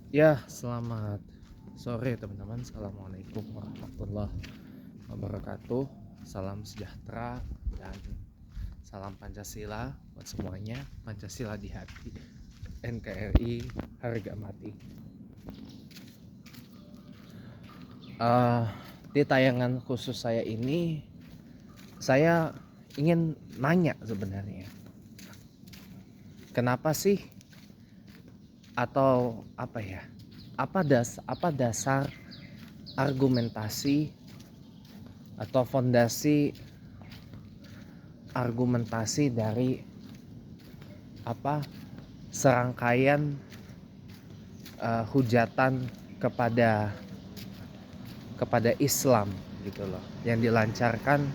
Ya, selamat sore teman-teman. Assalamualaikum warahmatullahi wabarakatuh. Salam sejahtera dan salam Pancasila buat semuanya. Pancasila di hati, NKRI harga mati. Eh, di tayangan khusus saya ini, saya ingin nanya sebenarnya, kenapa sih atau apa ya? Apa dasar argumentasi atau fondasi argumentasi dari apa serangkaian hujatan kepada Islam gitu loh yang dilancarkan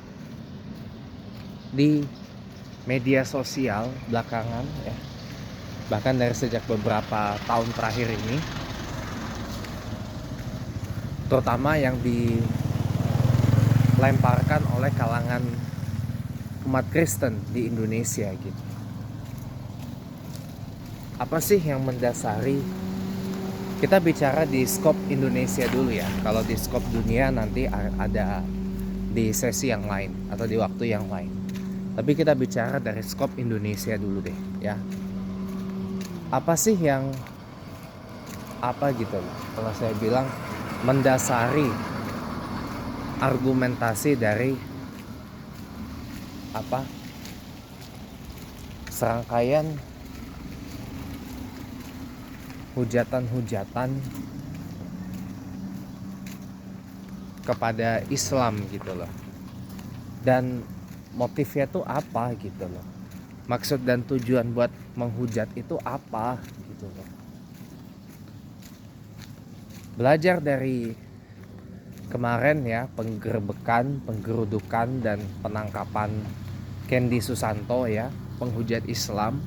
di media sosial belakangan ya, bahkan dari sejak beberapa tahun terakhir ini, terutama yang dilemparkan oleh kalangan umat Kristen di Indonesia gitu. Apa sih yang mendasari? Kita bicara di skop Indonesia dulu ya. Kalau di skop dunia nanti ada di sesi yang lain atau di waktu yang lain. Tapi kita bicara dari skop Indonesia dulu deh ya. Apa sih yang apa gitu loh. Kalau saya bilang mendasari argumentasi dari apa serangkaian hujatan-hujatan kepada Islam gitu loh. Dan motifnya tuh apa gitu loh. Maksud dan tujuan buat menghujat itu apa gitu loh. Belajar dari kemarin ya, penggerebekan, penggerudukan dan penangkapan Kendi Susanto ya, penghujat Islam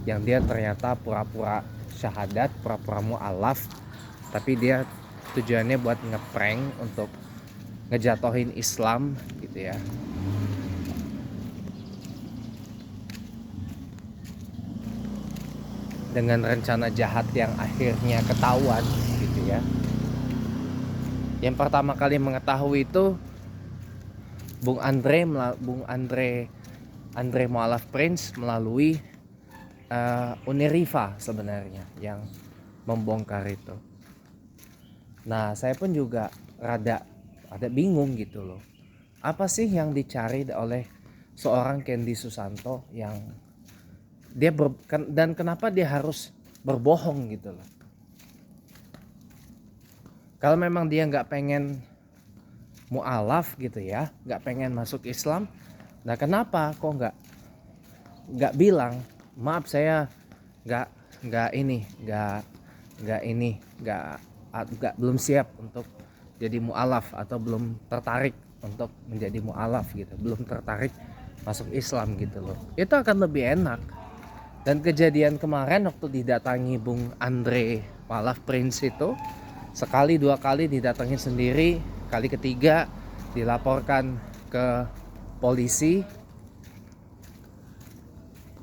yang dia ternyata pura-pura syahadat, pura-pura mu'alaf, tapi dia tujuannya buat ngeprank untuk ngejatohin Islam gitu ya. Dengan rencana jahat yang akhirnya ketahuan gitu ya. Yang pertama kali mengetahui itu Bung Andre Mualaf Prince melalui Uniriva sebenarnya yang membongkar itu. Nah, saya pun juga rada bingung gitu loh. Apa sih yang dicari oleh seorang Kendi Susanto yang dan kenapa dia harus berbohong gitu loh. Kalau memang dia nggak pengen mu'alaf gitu ya, nggak pengen masuk Islam, nah kenapa kok nggak bilang maaf saya nggak belum siap untuk jadi mu'alaf atau belum tertarik untuk menjadi mu'alaf gitu, belum tertarik masuk Islam gitu loh. Itu akan lebih enak. Dan kejadian kemarin waktu didatangi Bung Andre Mualaf Prince itu, sekali dua kali didatangin sendiri, kali ketiga dilaporkan ke polisi,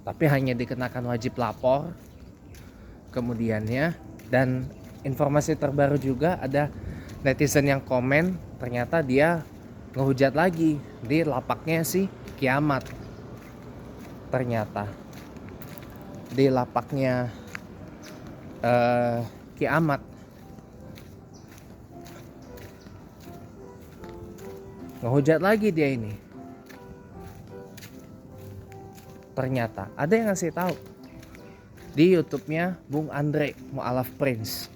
tapi hanya dikenakan wajib lapor kemudiannya. Dan informasi terbaru juga ada netizen yang komen ternyata dia ngehujat lagi di lapaknya si Kiamat. Ternyata di lapaknya Kiamat ngehujat lagi dia ini. Ternyata ada yang ngasih tahu di YouTube-nya Bung Andre Mualaf Prince.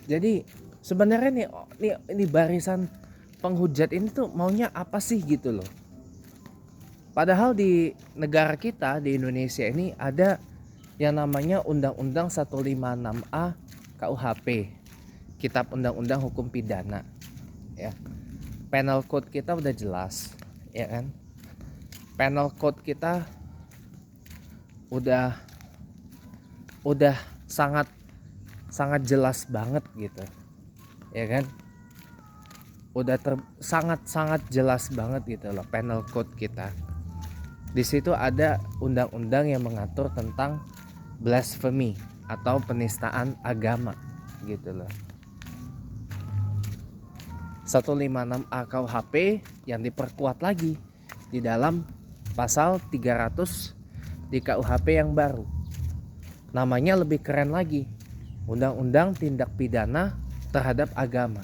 Jadi sebenarnya nih barisan penghujat ini tuh maunya apa sih gitu loh. Padahal di negara kita, di Indonesia ini ada yang namanya Undang-Undang 156A KUHP, Kitab Undang-Undang Hukum Pidana ya. Penal code kita udah jelas ya kan. Penal code kita udah sangat jelas banget gitu ya kan. Udah sangat jelas banget gitu loh penal code kita. Di situ ada undang-undang yang mengatur tentang blasphemy atau penistaan agama gitu loh. 156A KUHP yang diperkuat lagi di dalam pasal 300 di KUHP yang baru. Namanya lebih keren lagi, Undang-Undang Tindak Pidana Terhadap Agama.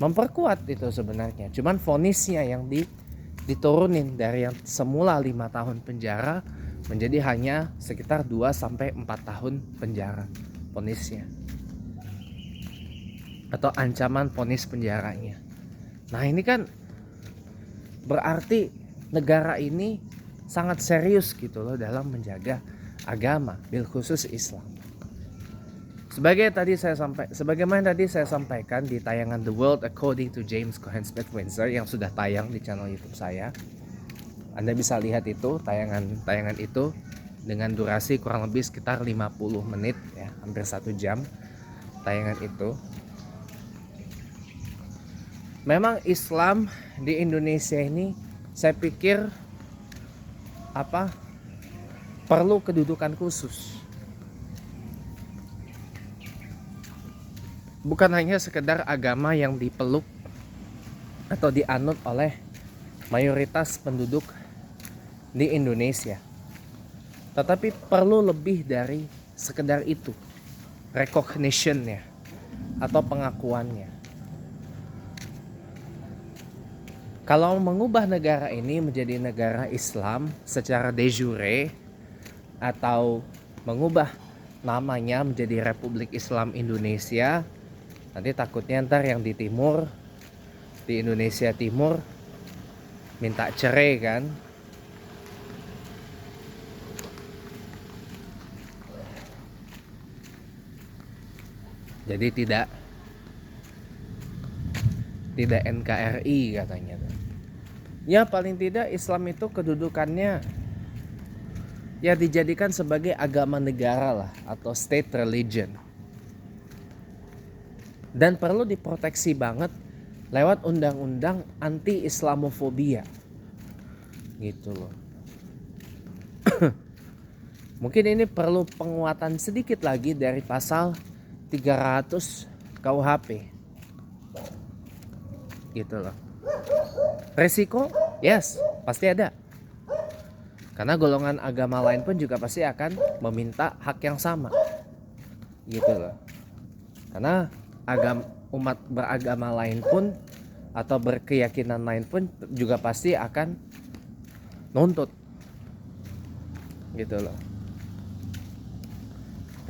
Memperkuat itu sebenarnya, cuman vonisnya yang diturunin dari yang semula 5 tahun penjara menjadi hanya sekitar 2-4 tahun penjara vonisnya, atau ancaman vonis penjaranya. Nah ini kan berarti negara ini sangat serius gitu loh dalam menjaga agama, bil khusus Islam. Sebagaimana tadi saya sampaikan di tayangan The World According to James Cohen Smith Windsor yang sudah tayang di channel YouTube saya. Anda bisa lihat itu tayangan itu dengan durasi kurang lebih sekitar 50 menit ya, hampir 1 jam tayangan itu. Memang Islam di Indonesia ini saya pikir perlu kedudukan khusus. Bukan hanya sekedar agama yang dipeluk atau dianut oleh mayoritas penduduk di Indonesia, tetapi perlu lebih dari sekedar itu, recognition-nya atau pengakuannya. Kalau mengubah negara ini menjadi negara Islam secara de jure atau mengubah namanya menjadi Republik Islam Indonesia, nanti takutnya ntar yang di timur, di Indonesia Timur minta cerai kan. Jadi tidak NKRI katanya. Ya paling tidak Islam itu kedudukannya ya dijadikan sebagai agama negara lah, atau state religion. Dan perlu diproteksi banget lewat undang-undang anti Islamofobia gitu loh. Mungkin ini perlu penguatan sedikit lagi dari pasal 300 KUHP gitu loh. Resiko? Yes, pasti ada. Karena golongan agama lain pun juga pasti akan meminta hak yang sama gitu loh. Karena umat beragama lain pun atau berkeyakinan lain pun juga pasti akan nuntut gitu loh.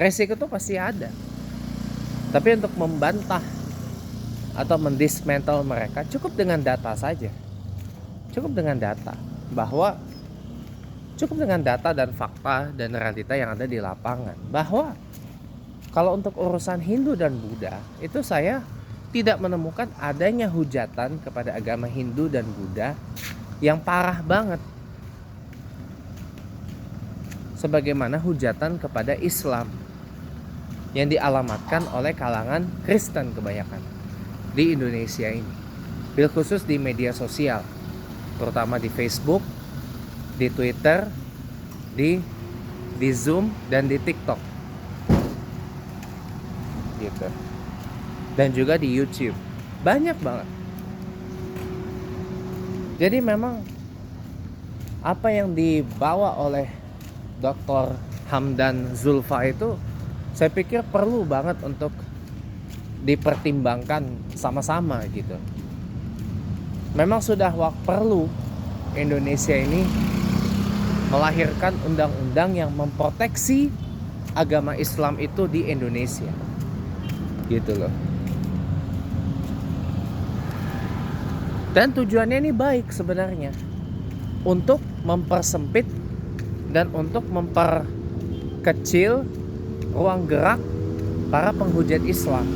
Resiko itu pasti ada. Tapi untuk membantah atau mendismantle mereka cukup dengan data saja. Cukup dengan data dan fakta dan realita yang ada di lapangan, bahwa kalau untuk urusan Hindu dan Buddha itu saya tidak menemukan adanya hujatan kepada agama Hindu dan Buddha yang parah banget sebagaimana hujatan kepada Islam yang dialamatkan oleh kalangan Kristen kebanyakan di Indonesia ini, bil khusus di media sosial, terutama di Facebook, di Twitter, di Zoom dan di TikTok gitu. Dan juga di YouTube. Banyak banget. Jadi memang apa yang dibawa oleh Dr. Hamdan Zulfa itu saya pikir perlu banget untuk dipertimbangkan sama-sama gitu. Memang sudah perlu Indonesia ini melahirkan undang-undang yang memproteksi agama Islam itu di Indonesia gitu loh. Dan tujuannya ini baik sebenarnya, untuk mempersempit dan untuk memperkecil ruang gerak para penghujat Islam.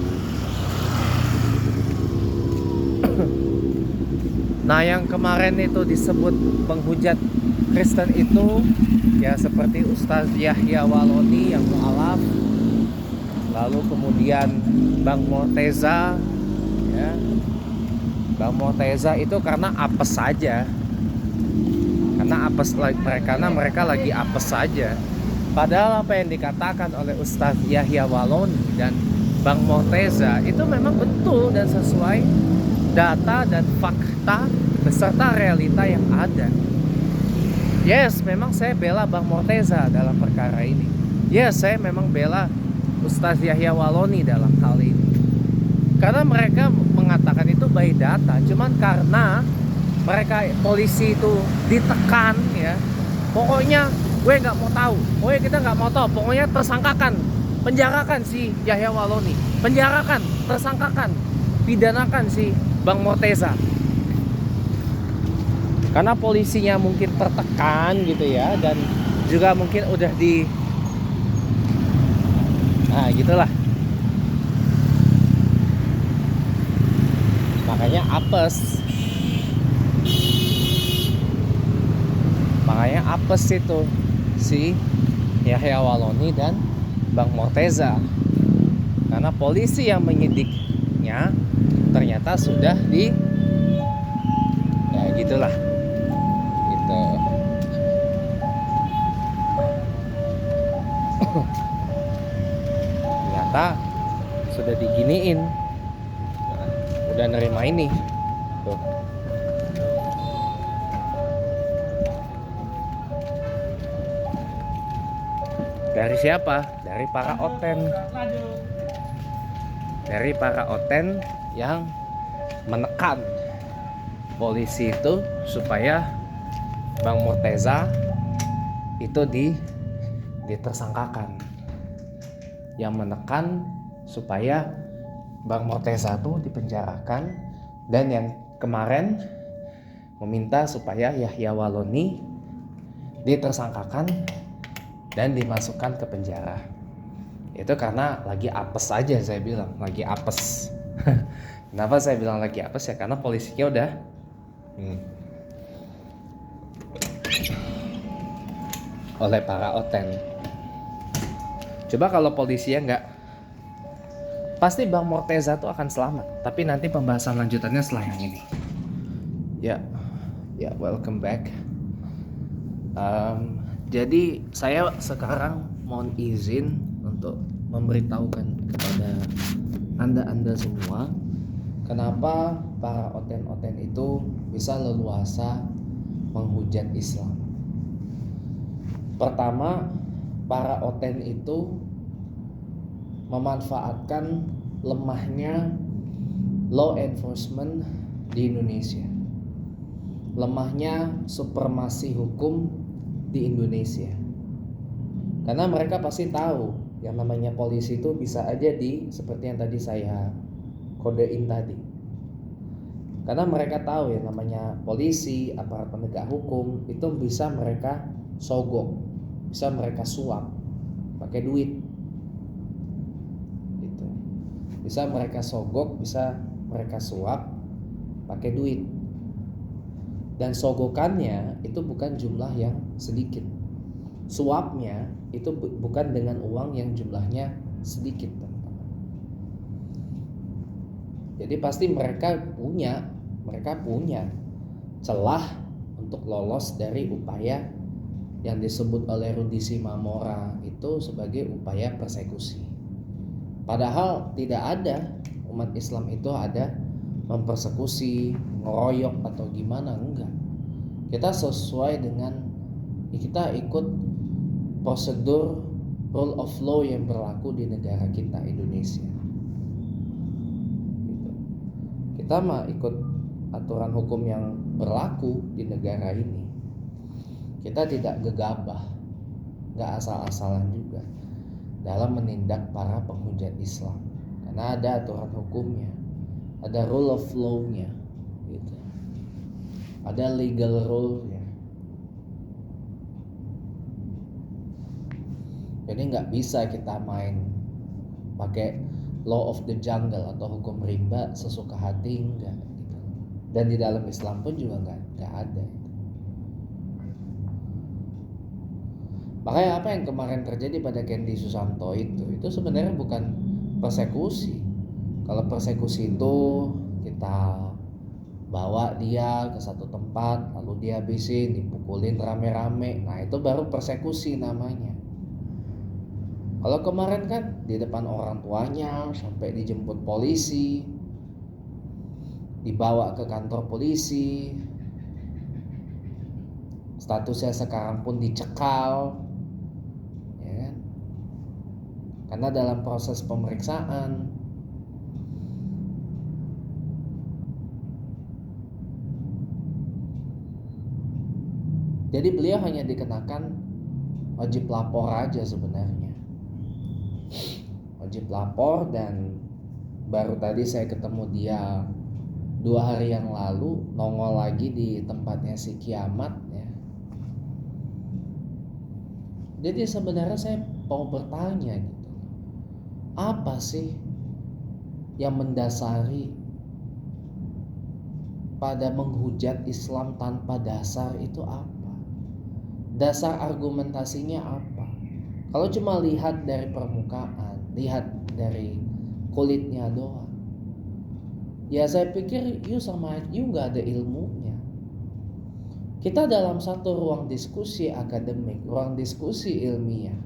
Nah yang kemarin itu disebut penghujat Kristen itu ya seperti Ustaz Yahya Waloni yang mu'alaf, lalu kemudian Bang Morteza ya. Bang Morteza itu karena apes saja, karena mereka lagi apes saja Padahal apa yang dikatakan oleh Ustadz Yahya Waloni dan Bang Morteza itu memang betul dan sesuai data dan fakta beserta realita yang ada. Yes, memang saya bela Bang Morteza dalam perkara ini. Yes, saya memang bela Ustadz Yahya Waloni dalam hal ini. Karena mereka mengatakan itu by data, cuman karena mereka polisi itu ditekan ya. Pokoknya gue nggak mau tahu, pokoknya kita nggak mau tahu, pokoknya tersangkakan, penjarakan si Yahya Waloni, penjarakan, tersangkakan, pidanakan si Bang Morteza. Karena polisinya mungkin tertekan gitu ya, dan juga mungkin udah nah gitulah. Makanya apes itu si Yahya Waloni dan Bang Morteza, karena polisi yang menyidiknya ternyata sudah ya gitulah gitu. Ternyata sudah diginiin, udah nerima ini tuh. Dari siapa? Dari para oten. Dari para oten yang menekan polisi itu supaya Bang Morteza itu ditersangkakan. Yang menekan supaya Bang Morteza itu dipenjarakan, dan yang kemarin meminta supaya Yahya Waloni ditersangkakan dan dimasukkan ke penjara. Itu karena lagi apes aja, saya bilang lagi apes. Kenapa saya bilang lagi apes ya? Karena polisinya udah oleh para oten. Coba kalau polisinya nggak, pasti Bang Morteza tuh akan selamat. Tapi nanti pembahasan lanjutannya setelah yang ini. Ya, welcome back. Jadi saya sekarang mohon izin untuk memberitahukan kepada anda semua kenapa para oten-oten itu bisa leluasa menghujat Islam. Pertama, para oten itu memanfaatkan lemahnya law enforcement di Indonesia, lemahnya supremasi hukum di Indonesia. Karena mereka pasti tahu yang namanya polisi itu bisa aja seperti yang tadi saya kodein tadi. Karena mereka tahu yang namanya polisi, aparat penegak hukum itu bisa mereka sogok, bisa mereka suap pakai duit. Gitu. Bisa mereka sogok, bisa mereka suap pakai duit. Dan sogokannya itu bukan jumlah yang sedikit. Suapnya itu bukan dengan uang yang jumlahnya sedikit. Jadi pasti mereka punya celah untuk lolos dari upaya yang disebut oleh Rudy Simamora itu sebagai upaya persekusi. Padahal tidak ada umat Islam itu ada mempersekusi, ngeroyok atau gimana, enggak. Kita sesuai dengan, kita ikut prosedur rule of law yang berlaku di negara kita Indonesia. Gitu. Kita mah ikut aturan hukum yang berlaku di negara ini. Kita tidak gegabah, nggak asal-asalan juga dalam menindak para penghujat Islam, karena ada aturan hukumnya. Ada rule of law-nya gitu. Ada legal rule-nya. Jadi nggak bisa kita main pakai law of the jungle atau hukum rimba sesuka hati, enggak gitu. Dan di dalam Islam pun juga nggak ada gitu. Makanya apa yang kemarin terjadi pada Kendy Susanto itu sebenarnya bukan persekusi. Kalau persekusi itu kita bawa dia ke satu tempat, lalu dia habisin, dipukulin rame-rame, nah itu baru persekusi namanya. Kalau kemarin kan di depan orang tuanya sampai dijemput polisi, dibawa ke kantor polisi, statusnya sekarang pun dicekal, ya kan? Karena dalam proses pemeriksaan. Jadi beliau hanya dikenakan wajib lapor aja sebenarnya. Wajib lapor, dan baru tadi saya ketemu dia 2 hari yang lalu, nongol lagi di tempatnya si kiamat ya. Jadi sebenarnya saya mau bertanya gitu, apa sih yang mendasari pada menghujat Islam tanpa dasar itu apa? Dasar argumentasinya apa? Kalau cuma lihat dari permukaan, lihat dari kulitnya doang, ya saya pikir you gak ada ilmunya. Kita dalam satu ruang diskusi akademik, ruang diskusi ilmiah,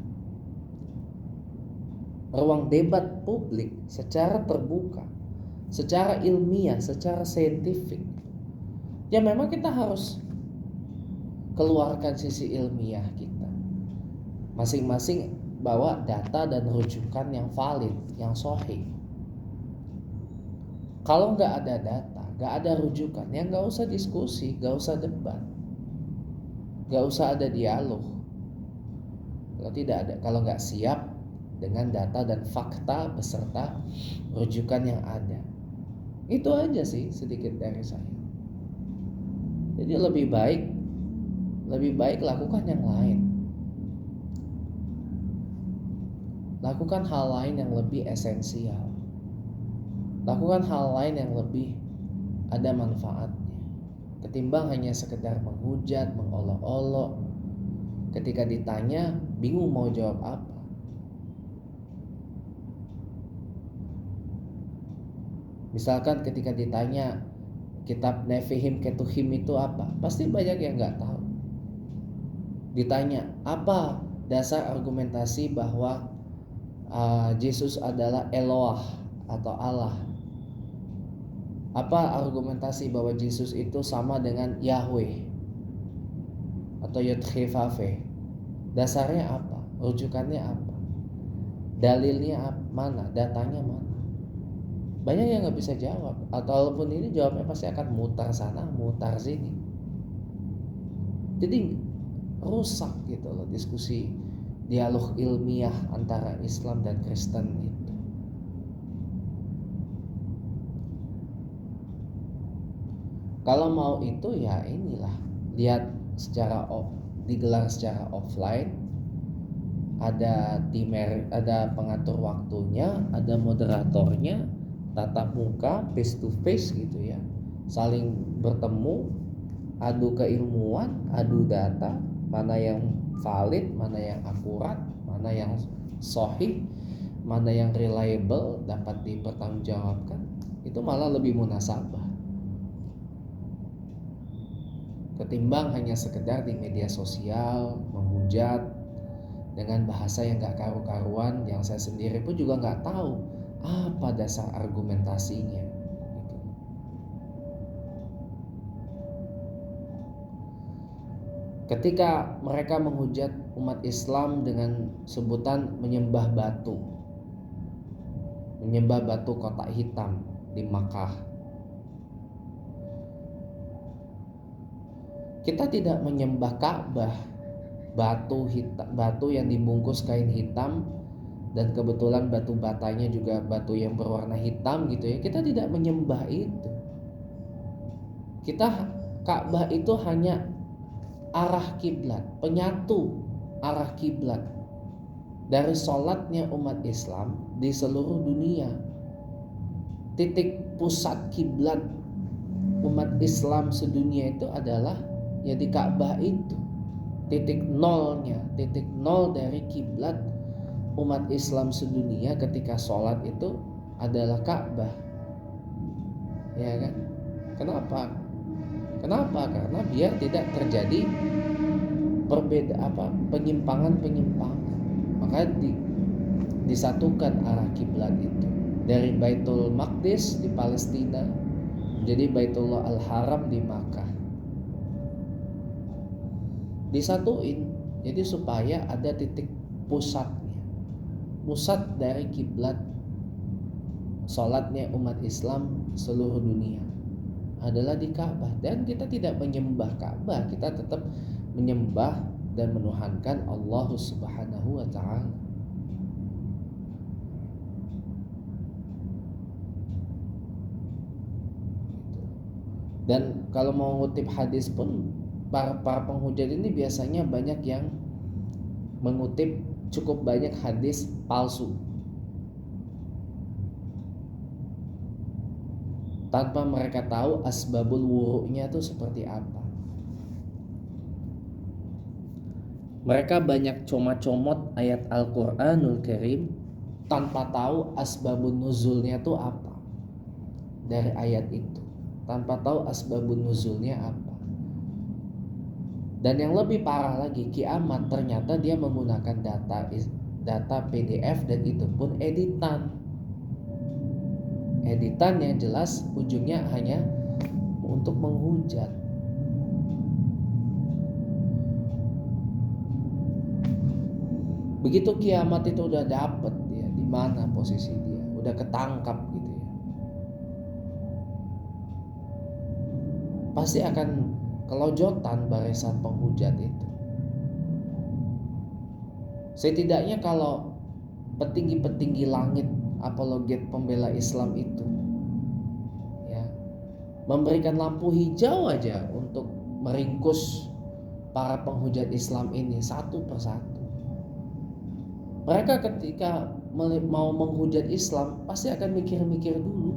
ruang debat publik secara terbuka, secara ilmiah, secara saintifik, ya memang kita harus keluarkan sisi ilmiah kita. Masing-masing bawa data dan rujukan yang valid, yang sahih. Kalau nggak ada data, nggak ada rujukan, ya nggak usah diskusi, nggak usah debat, nggak usah ada dialog. Kalau nggak siap dengan data dan fakta beserta rujukan yang ada, itu aja sih sedikit dari saya. Jadi lebih baik lakukan yang lain. Lakukan hal lain yang lebih esensial. Lakukan hal lain yang lebih ada manfaatnya, ketimbang hanya sekedar menghujat, mengolok-olok. Ketika ditanya, bingung mau jawab apa. Misalkan ketika ditanya kitab Nefihim Ketuhim itu apa, pasti banyak yang nggak tahu. Ditanya, apa dasar argumentasi bahwa Yesus adalah Eloah atau Allah? Apa argumentasi bahwa Yesus itu sama dengan Yahweh atau Yod-Heh-Vav-Heh? Dasarnya apa? Rujukannya apa? Dalilnya mana? Datanya mana? Banyak yang nggak bisa jawab, atau walaupun ini jawabnya pasti akan mutar sana, mutar sini. Jadi rusak gitu loh diskusi dialog ilmiah antara Islam dan Kristen itu. Kalau mau itu ya inilah, lihat digelar secara offline, ada ada pengatur waktunya, ada moderatornya, tatap muka, face to face gitu ya, saling bertemu, adu keilmuan, adu data, mana yang valid, mana yang akurat, mana yang sahih, mana yang reliable, dapat dipertanggungjawabkan. Itu malah lebih munasabah ketimbang hanya sekedar di media sosial menghujat dengan bahasa yang gak karu-karuan, yang saya sendiri pun juga gak tahu apa dasar argumentasinya gitu. Ketika mereka menghujat umat Islam dengan sebutan menyembah batu kotak hitam di Makkah, kita tidak menyembah Ka'bah, batu yang dibungkus kain hitam, dan kebetulan batu batanya juga batu yang berwarna hitam gitu ya. Kita tidak menyembah itu. Ka'bah itu hanya arah kiblat, penyatu arah kiblat dari sholatnya umat Islam di seluruh dunia. Titik pusat kiblat umat Islam sedunia itu adalah ya di Ka'bah itu. Titik nol dari kiblat umat Islam sedunia ketika sholat itu adalah Ka'bah, ya kan? Kenapa? Karena biar tidak terjadi penyimpangan. Maka disatukan arah kiblat itu dari Baitul Maqdis di Palestina menjadi Baitullah Al-Haram di Makkah. Disatuin jadi supaya ada titik pusatnya. Pusat dari kiblat salatnya umat Islam seluruh dunia adalah di Ka'bah, dan kita tidak menyembah Ka'bah, kita tetap menyembah dan menuhankan Allah Subhanahu wa taala. Dan kalau mau ngutip hadis pun para penghujat ini biasanya banyak yang mengutip cukup banyak hadis palsu tanpa mereka tahu asbabul wuru'nya itu seperti apa. Mereka banyak comot-comot ayat Al-Quranul Karim tanpa tahu asbabun nuzulnya itu apa dari ayat itu, tanpa tahu asbabun nuzulnya apa. Dan yang lebih parah lagi, kiamat ternyata dia menggunakan data PDF, dan itu pun editan yang jelas ujungnya hanya untuk menghujat. Begitu kiamat itu udah dapet dia di mana posisi dia, udah ketangkap gitu ya, pasti akan kelojotan barisan penghujat itu. Setidaknya kalau petinggi-petinggi langit apologet pembela Islam itu ya memberikan lampu hijau aja untuk meringkus para penghujat Islam ini satu persatu. Mereka ketika mau menghujat Islam pasti akan mikir-mikir dulu,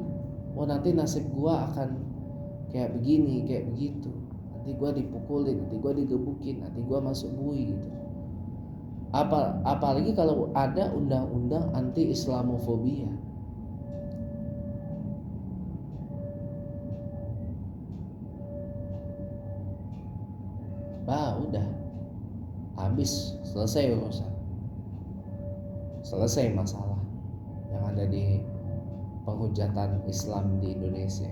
oh nanti nasib gua akan kayak begini, kayak begitu, nanti gua dipukulin, nanti gua digebukin, nanti gua masuk bui gitu. Apalagi kalau ada undang-undang anti Islamofobia. Bah, udah habis, selesai urusan, selesai masalah yang ada di penghujatan Islam di Indonesia.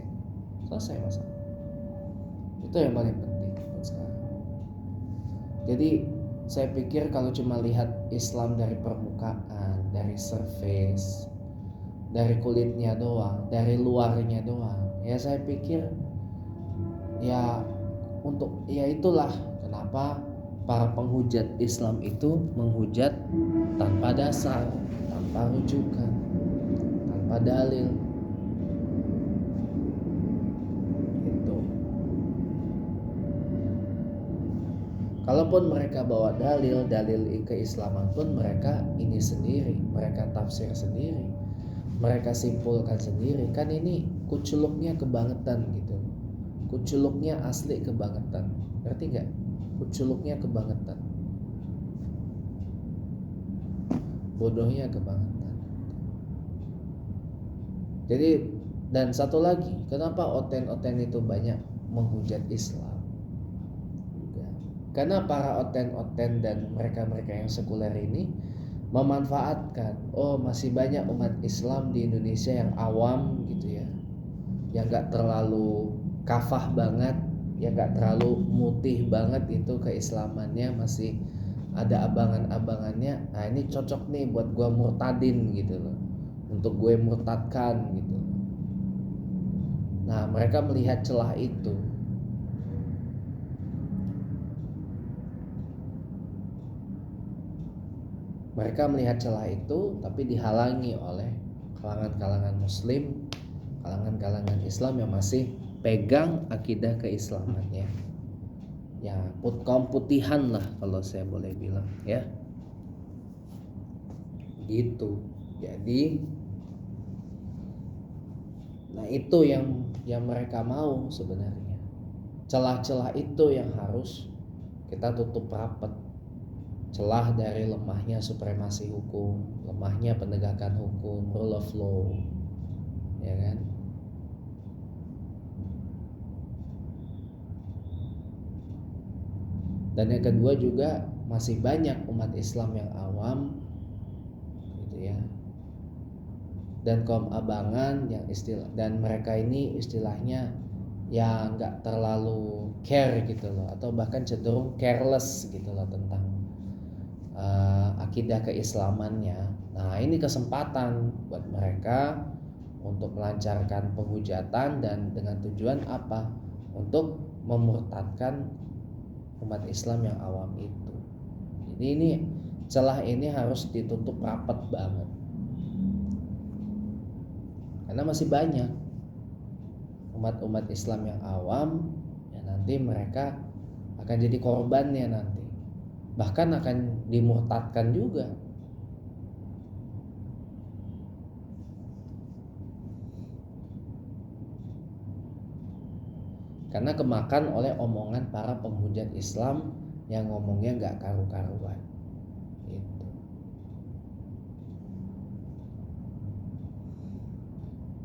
Selesai masalah. Itu yang paling penting buat sekarang. Jadi saya pikir kalau cuma lihat Islam dari permukaan, dari surface, dari kulitnya doang, dari luarnya doang, ya saya pikir ya itulah kenapa para penghujat Islam itu menghujat tanpa dasar, tanpa rujukan, tanpa dalil. Kalaupun mereka bawa dalil keislaman pun mereka ini sendiri, mereka tafsir sendiri, mereka simpulkan sendiri. Kan ini kuculuknya kebangetan gitu, kuculuknya asli kebangetan, ngerti nggak? Kuculuknya kebangetan, bodohnya kebangetan. Jadi dan satu lagi, kenapa oten-oten itu banyak menghujat Islam? Karena para oten-oten dan mereka-mereka yang sekuler ini memanfaatkan, oh masih banyak umat Islam di Indonesia yang awam gitu ya, yang gak terlalu kafah banget, yang gak terlalu mutih banget itu keislamannya, masih ada abangan-abangannya. Nah ini cocok nih buat gue murtadin gitu loh, untuk gue murtadkan gitu. Nah mereka melihat celah itu. Mereka melihat celah itu, tapi dihalangi oleh kalangan-kalangan Muslim, kalangan-kalangan Islam yang masih pegang akidah keislamannya. Ya, kaum putihan lah kalau saya boleh bilang, ya. Gitu. Jadi, nah itu yang mereka mau sebenarnya. Celah-celah itu yang harus kita tutup rapat. Celah dari lemahnya supremasi hukum, lemahnya penegakan hukum, rule of law, ya kan? Dan yang kedua juga masih banyak umat Islam yang awam, gitu ya, dan kaum abangan yang dan mereka ini istilahnya ya nggak terlalu care gitu loh, atau bahkan cenderung careless gitu loh tentang akidah keislamannya. Nah, ini kesempatan buat mereka untuk melancarkan penghujatan dan dengan tujuan apa? Untuk memurtadkan umat Islam yang awam itu. Jadi ini celah ini harus ditutup rapat banget. Karena masih banyak umat-umat Islam yang awam ya nanti mereka akan jadi korbannya nanti. Bahkan akan dimurtadkan juga. Karena kemakan oleh omongan para penghujat Islam yang ngomongnya gak karu-karuan gitu.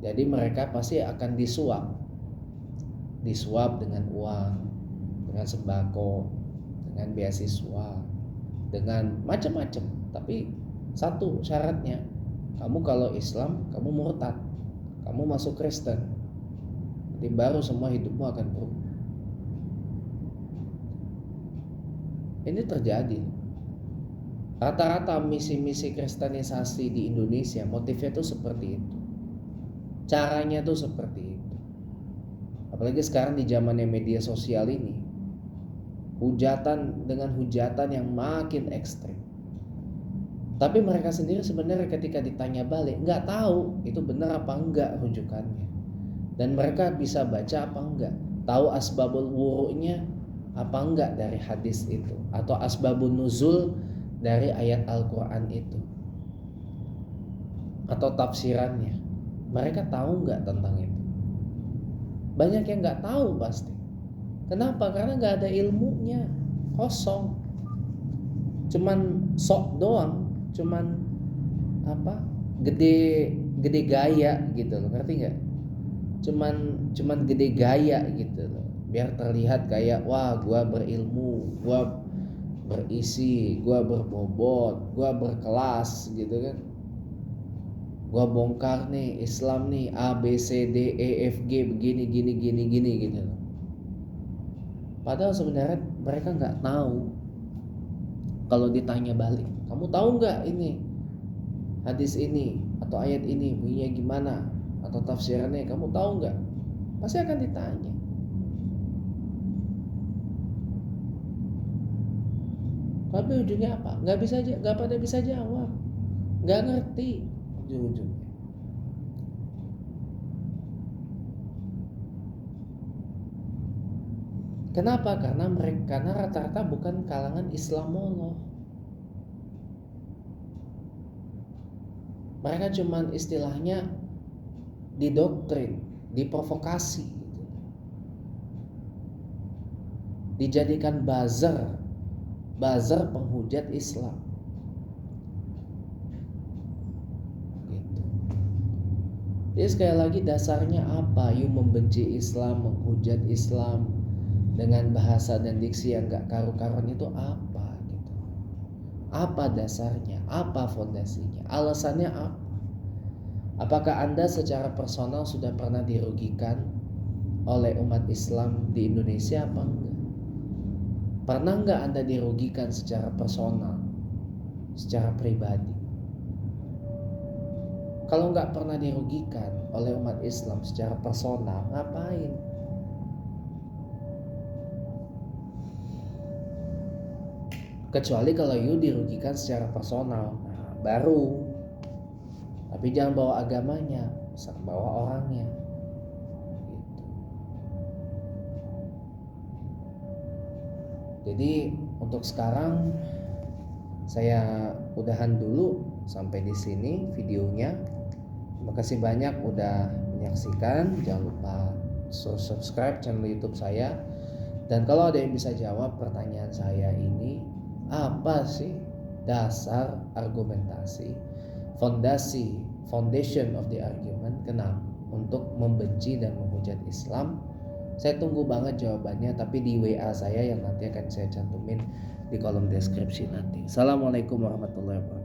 Jadi mereka pasti akan disuap dengan uang, dengan sembako, dengan beasiswa, dengan macam-macam. Tapi satu syaratnya, kamu kalau Islam kamu murtad, kamu masuk Kristen, nanti baru semua hidupmu akan berubah. Ini terjadi. Rata-rata misi-misi kristenisasi di Indonesia motifnya tuh seperti itu, caranya tuh seperti itu. Apalagi sekarang di zamannya media sosial ini, hujatan dengan hujatan yang makin ekstrim. Tapi mereka sendiri sebenarnya ketika ditanya balik nggak tahu itu benar apa enggak rujukannya, dan mereka bisa baca apa enggak, tahu asbabul wuru'nya apa enggak dari hadis itu, atau asbabun nuzul dari ayat Al-Quran itu, atau tafsirannya. Mereka tahu enggak tentang itu? Banyak yang nggak tahu pasti. Kenapa? Karena nggak ada ilmunya, kosong. Cuman sok doang, cuman apa? Gede gaya gitu loh, ngerti nggak? Cuman gede gaya gitu loh, biar terlihat kayak wah gua berilmu, gua berisi, gua berbobot, gua berkelas gitu kan. Gua bongkar nih Islam nih A B C D E F G begini gini gitu. Padahal sebenarnya mereka nggak tahu. Kalau ditanya balik, kamu tahu nggak ini hadis ini atau ayat ini bunyinya gimana atau tafsirannya, kamu tahu nggak? Pasti akan ditanya. Tapi ujungnya apa? Nggak pada bisa jawab, nggak ngerti ujung-ujungnya. Kenapa? Karena rata-rata bukan kalangan Islamolog. Mereka cuman istilahnya didoktrin, diprovokasi gitu. Dijadikan buzzer penghujat Islam gitu. Jadi sekali lagi dasarnya apa? You membenci Islam, menghujat Islam dengan bahasa dan diksi yang gak karu-karuan itu apa gitu? Apa dasarnya? Apa fondasinya? Alasannya apa? Apakah Anda secara personal sudah pernah dirugikan oleh umat Islam di Indonesia apa enggak? Pernah enggak Anda dirugikan secara personal, secara pribadi? Kalau enggak pernah dirugikan oleh umat Islam secara personal, ngapain? Kecuali kalau you dirugikan secara personal, nah, baru. Tapi jangan bawa agamanya, bawa orangnya. Gitu. Jadi untuk sekarang saya udahan dulu sampai di sini videonya. Terima kasih banyak udah menyaksikan. Jangan lupa subscribe channel YouTube saya. Dan kalau ada yang bisa jawab pertanyaan saya ini, apa sih dasar argumentasi, foundation of the argument kenapa untuk membenci dan menghujat Islam? Saya tunggu banget jawabannya, tapi di WA saya yang nanti akan saya cantumin di kolom deskripsi nanti. Assalamualaikum warahmatullahi wabarakatuh.